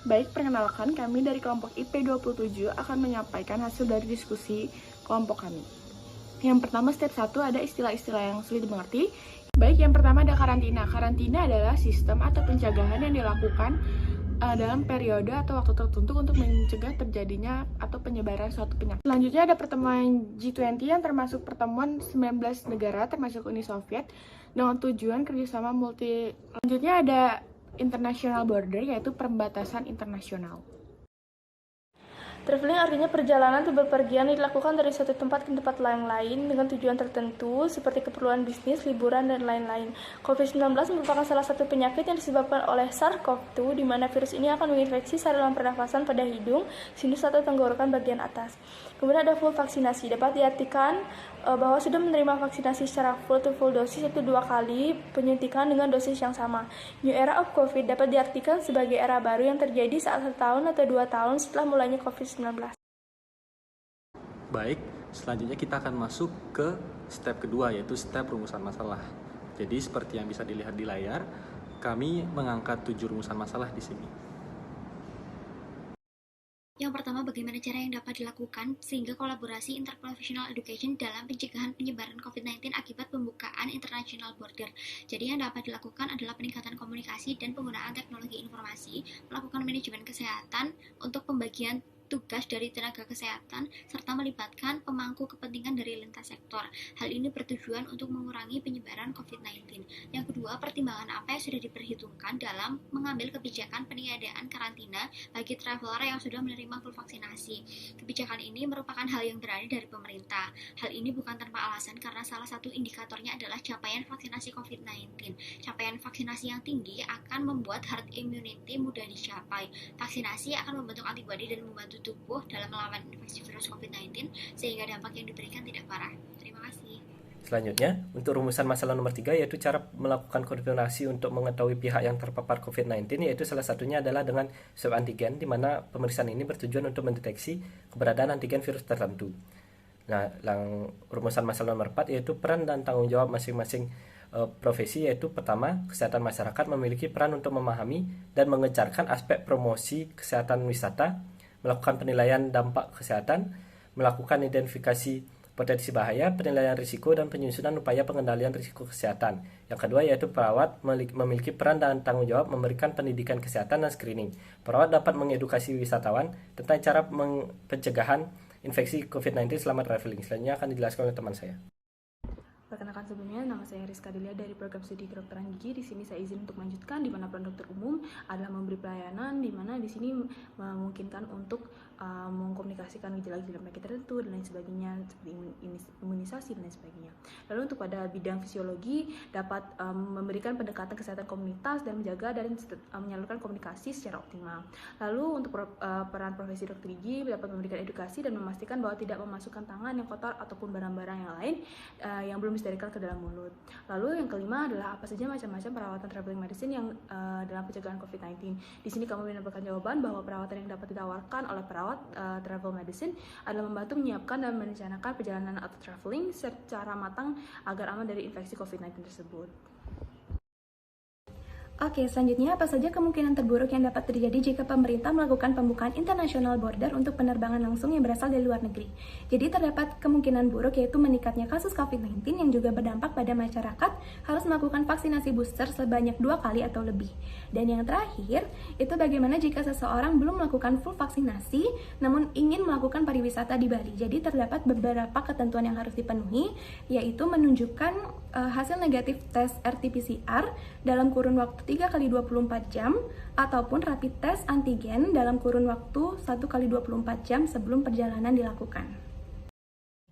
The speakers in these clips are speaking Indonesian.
Baik, perkenalkan kami dari kelompok IP27 akan menyampaikan hasil dari diskusi kelompok kami. Yang pertama, step 1 ada istilah-istilah yang sulit dimengerti. Baik, yang pertama ada karantina. Karantina adalah sistem atau pencegahan yang dilakukan dalam periode atau waktu tertentu untuk mencegah terjadinya atau penyebaran suatu penyakit. Selanjutnya ada pertemuan G20 yang termasuk pertemuan 19 negara termasuk Uni Soviet dengan tujuan kerjasama multi. Selanjutnya ada international border, yaitu perbatasan internasional. Traveling artinya perjalanan atau bepergian yang dilakukan dari suatu tempat ke tempat lain dengan tujuan tertentu seperti keperluan bisnis, liburan, dan lain-lain. COVID-19 merupakan salah satu penyakit yang disebabkan oleh SARS-CoV-2 di mana virus ini akan menginfeksi saluran pernafasan pada hidung, sinus atau tenggorokan bagian atas. Kemudian ada full vaksinasi. Dapat diartikan bahwa sudah menerima vaksinasi secara full dosis yaitu 2 kali penyuntikan dengan dosis yang sama. New era of COVID dapat diartikan sebagai era baru yang terjadi saat 1 tahun atau 2 tahun setelah mulainya COVID-19. Baik, selanjutnya kita akan masuk ke step kedua, yaitu step rumusan masalah. Jadi seperti yang bisa dilihat di layar, kami mengangkat 7 rumusan masalah di sini. Yang pertama, bagaimana cara yang dapat dilakukan sehingga kolaborasi interprofessional education dalam pencegahan penyebaran COVID-19 akibat pembukaan international border. Jadi yang dapat dilakukan adalah peningkatan komunikasi dan penggunaan teknologi informasi, melakukan manajemen kesehatan untuk pembagian tugas dari tenaga kesehatan, serta melibatkan pemangku kepentingan dari lintas sektor. Hal ini bertujuan untuk mengurangi penyebaran COVID-19. Yang kedua, pertimbangan apa yang sudah diperhitungkan dalam mengambil kebijakan peniadaan karantina bagi traveler yang sudah menerima full vaksinasi. Kebijakan ini merupakan hal yang berani dari pemerintah. Hal ini bukan tanpa alasan karena salah satu indikatornya adalah capaian vaksinasi COVID-19. Capaian vaksinasi yang tinggi akan membuat herd immunity mudah dicapai. Vaksinasi akan membentuk antibodi dan membantu tubuh dalam melawan infeksi virus COVID-19 sehingga dampak yang diberikan tidak parah. Terima kasih. Selanjutnya, untuk rumusan masalah nomor 3 yaitu cara melakukan koordinasi untuk mengetahui pihak yang terpapar COVID-19, yaitu salah satunya adalah dengan swab antigen, di mana pemeriksaan ini bertujuan untuk mendeteksi keberadaan antigen virus tertentu. Nah, rumusan masalah nomor 4 yaitu peran dan tanggung jawab masing-masing profesi, yaitu pertama, kesehatan masyarakat memiliki peran untuk memahami dan mengejarkan aspek promosi kesehatan wisata, melakukan penilaian dampak kesehatan, melakukan identifikasi potensi bahaya, penilaian risiko, dan penyusunan upaya pengendalian risiko kesehatan. Yang kedua yaitu perawat memiliki peran dan tanggung jawab memberikan pendidikan kesehatan dan screening. Perawat dapat mengedukasi wisatawan tentang cara pencegahan infeksi COVID-19 selama traveling. Selanjutnya akan dijelaskan oleh teman saya. Perkenalkan sebelumnya, nama saya Rizka Delia dari program studi kedokteran gigi. Di sini saya izin untuk melanjutkan di mana peran dokter umum adalah memberi pelayanan, di mana di sini memungkinkan untuk mengkomunikasikan gejala-gejala penyakit tertentu dan lain sebagainya, seperti imunisasi dan lain sebagainya. Lalu untuk pada bidang fisiologi dapat memberikan pendekatan kesehatan komunitas dan menjaga dan menyalurkan komunikasi secara optimal. Lalu untuk peran profesi dokter gigi dapat memberikan edukasi dan memastikan bahwa tidak memasukkan tangan yang kotor ataupun barang-barang yang lain yang belum disterilkan ke dalam mulut. Lalu yang kelima adalah apa saja macam-macam perawatan traveling medicine yang dalam pencegahan COVID-19. Di sini kamu mendapatkan jawaban bahwa perawatan yang dapat ditawarkan oleh perawat travel medicine adalah membantu menyiapkan dan merencanakan perjalanan atau traveling secara matang agar aman dari infeksi COVID-19 tersebut. Oke, selanjutnya apa saja kemungkinan terburuk yang dapat terjadi jika pemerintah melakukan pembukaan international border untuk penerbangan langsung yang berasal dari luar negeri. Jadi terdapat kemungkinan buruk yaitu meningkatnya kasus COVID-19 yang juga berdampak pada masyarakat harus melakukan vaksinasi booster sebanyak 2 kali atau lebih. Dan yang terakhir, itu bagaimana jika seseorang belum melakukan full vaksinasi namun ingin melakukan pariwisata di Bali. Jadi terdapat beberapa ketentuan yang harus dipenuhi, yaitu menunjukkan hasil negatif tes RT-PCR dalam kurun waktu 3 kali 24 jam ataupun rapid test antigen dalam kurun waktu 1 kali 24 jam sebelum perjalanan dilakukan.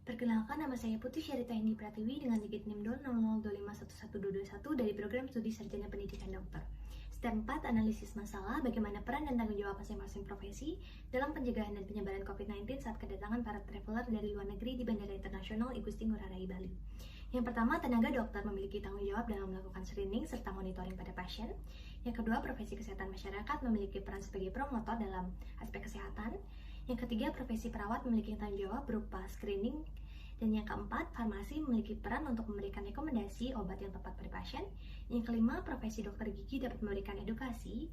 Perkenalkan, nama saya Putri Syarita Indi Pratiwi dengan digit NIM 0025112221 dari program studi sarjana pendidikan dokter. Step 4, analisis masalah, bagaimana peran dan tanggung jawab masing-masing profesi dalam pencegahan dan penyebaran COVID-19 saat kedatangan para traveler dari luar negeri di Bandara Internasional I Gusti Ngurah Rai Bali. Yang pertama, tenaga dokter memiliki tanggung jawab dalam melakukan screening serta monitoring pada pasien. Yang kedua, profesi kesehatan masyarakat memiliki peran sebagai promotor dalam aspek kesehatan. Yang ketiga, profesi perawat memiliki tanggung jawab berupa screening. Dan yang keempat, farmasi memiliki peran untuk memberikan rekomendasi obat yang tepat pada pasien. Yang kelima, profesi dokter gigi dapat memberikan edukasi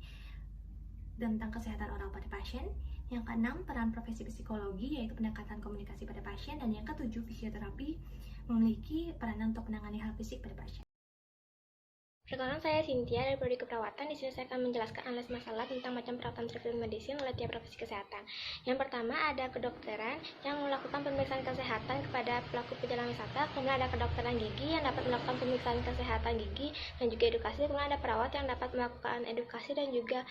tentang kesehatan oral pada pasien. Yang keenam, peran profesi psikologi, yaitu pendekatan komunikasi pada pasien. Dan yang ketujuh, fisioterapi memiliki peranan untuk menangani hal fisik pada pasien. Perkenalkan, saya Cynthia dari Prodi Keperawatan. Di sini saya akan menjelaskan analisis masalah tentang macam perawatan traveling medicine oleh tiap profesi kesehatan. Yang pertama ada kedokteran yang melakukan pemeriksaan kesehatan kepada pelaku perjalanan wisata. Kemudian ada kedokteran gigi yang dapat melakukan pemeriksaan kesehatan gigi dan juga edukasi. Kemudian ada perawat yang dapat melakukan edukasi dan juga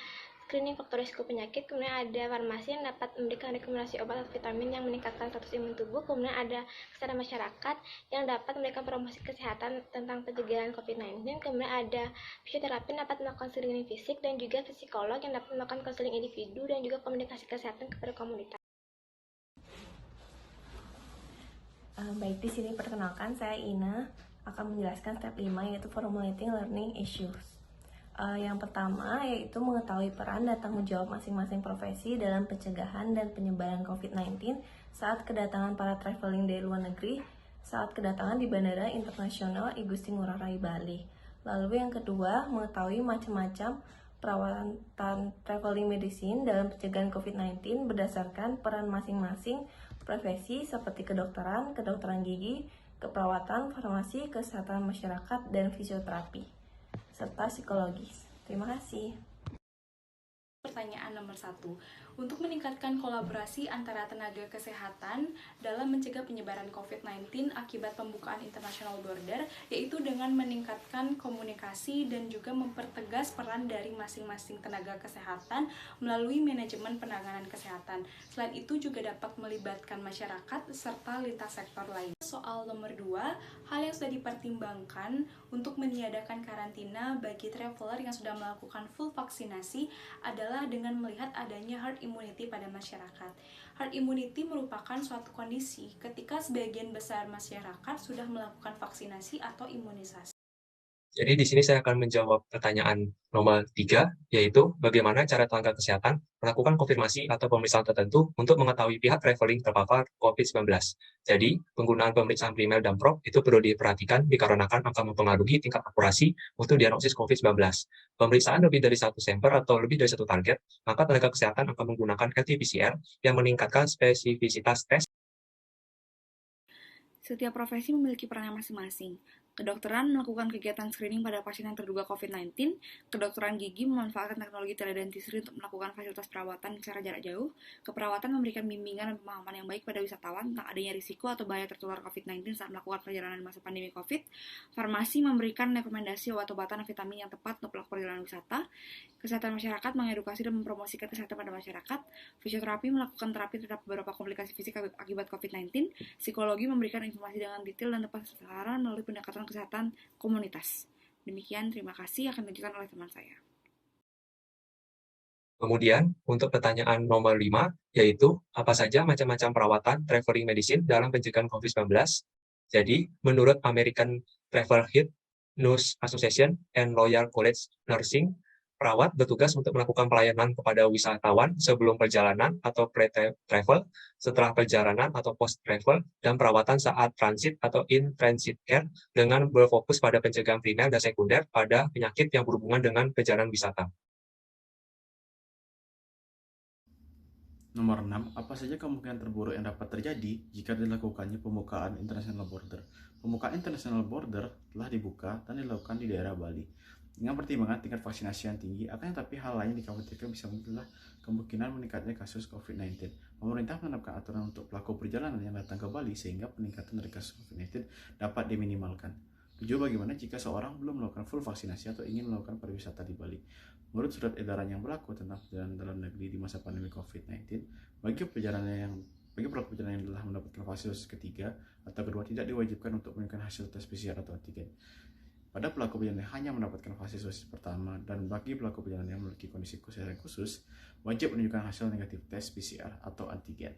screening faktor risiko penyakit. Kemudian ada farmasi yang dapat memberikan rekomendasi obat atau vitamin yang meningkatkan status imun tubuh. Kemudian ada kesehatan masyarakat yang dapat memberikan promosi kesehatan tentang pencegahan COVID-19. Kemudian ada fisioterapi yang dapat melakukan screening fisik dan juga psikolog yang dapat melakukan konseling individu dan juga komunikasi kesehatan kepada komunitas. Baik, di sini perkenalkan saya Ina akan menjelaskan step 5 yaitu formulating learning issues. Yang pertama yaitu mengetahui peran dan tanggung jawab masing-masing profesi dalam pencegahan dan penyebaran COVID-19 saat kedatangan para traveling dari luar negeri saat kedatangan di Bandara Internasional I Gusti Ngurah Rai Bali. Lalu yang kedua, mengetahui macam-macam perawatan traveling medicine dalam pencegahan COVID-19 berdasarkan peran masing-masing profesi seperti kedokteran, kedokteran gigi, keperawatan, farmasi, kesehatan masyarakat, dan fisioterapi, serta psikologis. Terima kasih. Pertanyaan nomor 1. Untuk meningkatkan kolaborasi antara tenaga kesehatan dalam mencegah penyebaran COVID-19 akibat pembukaan international border, yaitu dengan meningkatkan komunikasi dan juga mempertegas peran dari masing-masing tenaga kesehatan melalui manajemen penanganan kesehatan. Selain itu juga dapat melibatkan masyarakat serta lintas sektor lain. Soal nomor 2, hal yang sudah dipertimbangkan untuk meniadakan karantina bagi traveler yang sudah melakukan full vaksinasi adalah dengan melihat adanya herd immunity pada masyarakat. Herd immunity merupakan suatu kondisi ketika sebagian besar masyarakat sudah melakukan vaksinasi atau imunisasi. Jadi di sini saya akan menjawab pertanyaan nomor 3, yaitu bagaimana cara tenaga kesehatan melakukan konfirmasi atau pemeriksaan tertentu untuk mengetahui pihak traveling terpapar COVID-19. Jadi, penggunaan pemeriksaan primer dan probe itu perlu diperhatikan dikarenakan akan mempengaruhi tingkat akurasi untuk diagnosis COVID-19. Pemeriksaan lebih dari satu sampel atau lebih dari satu target, maka tenaga kesehatan akan menggunakan RT-PCR yang meningkatkan spesifisitas tes. Setiap profesi memiliki perannya masing-masing. Kedokteran melakukan kegiatan screening pada pasien yang terduga COVID-19, kedokteran gigi memanfaatkan teknologi teledentistry untuk melakukan fasilitas perawatan secara jarak jauh, keperawatan memberikan bimbingan dan pemahaman yang baik pada wisatawan tentang adanya risiko atau bahaya tertular COVID-19 saat melakukan perjalanan di masa pandemi COVID, farmasi memberikan rekomendasi obat-obatan dan vitamin yang tepat untuk pelaku perjalanan wisata, kesehatan masyarakat mengedukasi dan mempromosikan kesehatan pada masyarakat, fisioterapi melakukan terapi terhadap beberapa komplikasi fisik akibat COVID-19, psikologi memberikan informasi dengan detail dan tepat sasaran melalui pendekatan kesehatan komunitas. Demikian, terima kasih akan dilanjutkan oleh teman saya. Kemudian, untuk pertanyaan nomor 5, yaitu apa saja macam-macam perawatan traveling medicine dalam pencegahan COVID-19. Jadi, menurut American Travel Health Nurse Association and Royal College Nursing, perawat bertugas untuk melakukan pelayanan kepada wisatawan sebelum perjalanan atau pre-travel, setelah perjalanan atau post-travel, dan perawatan saat transit atau in-transit care dengan berfokus pada pencegahan primer dan sekunder pada penyakit yang berhubungan dengan perjalanan wisata. Nomor 6. Apa saja kemungkinan terburuk yang dapat terjadi jika dilakukannya pembukaan international border? Pembukaan international border telah dibuka dan dilakukan di daerah Bali. Dengan pertimbangan tingkat vaksinasi yang tinggi, akan tetapi hal lain dikhawatirkan bisa muncullah kemungkinan meningkatnya kasus COVID-19. Pemerintah menetapkan aturan untuk pelaku perjalanan yang datang ke Bali sehingga peningkatan dari kasus COVID-19 dapat diminimalkan. 7. Bagaimana jika seorang belum melakukan full vaksinasi atau ingin melakukan pariwisata di Bali? Menurut surat edaran yang berlaku tentang perjalanan dalam negeri di masa pandemi COVID-19, bagi pelaku perjalanan yang telah mendapatkan fase dosis ketiga atau kedua tidak diwajibkan untuk menunjukkan hasil tes PCR atau antigen. Pada pelaku perjalanan yang hanya mendapatkan fase dosis pertama dan bagi pelaku perjalanan yang memiliki kondisi kesehatan khusus, wajib menunjukkan hasil negatif tes PCR atau antigen.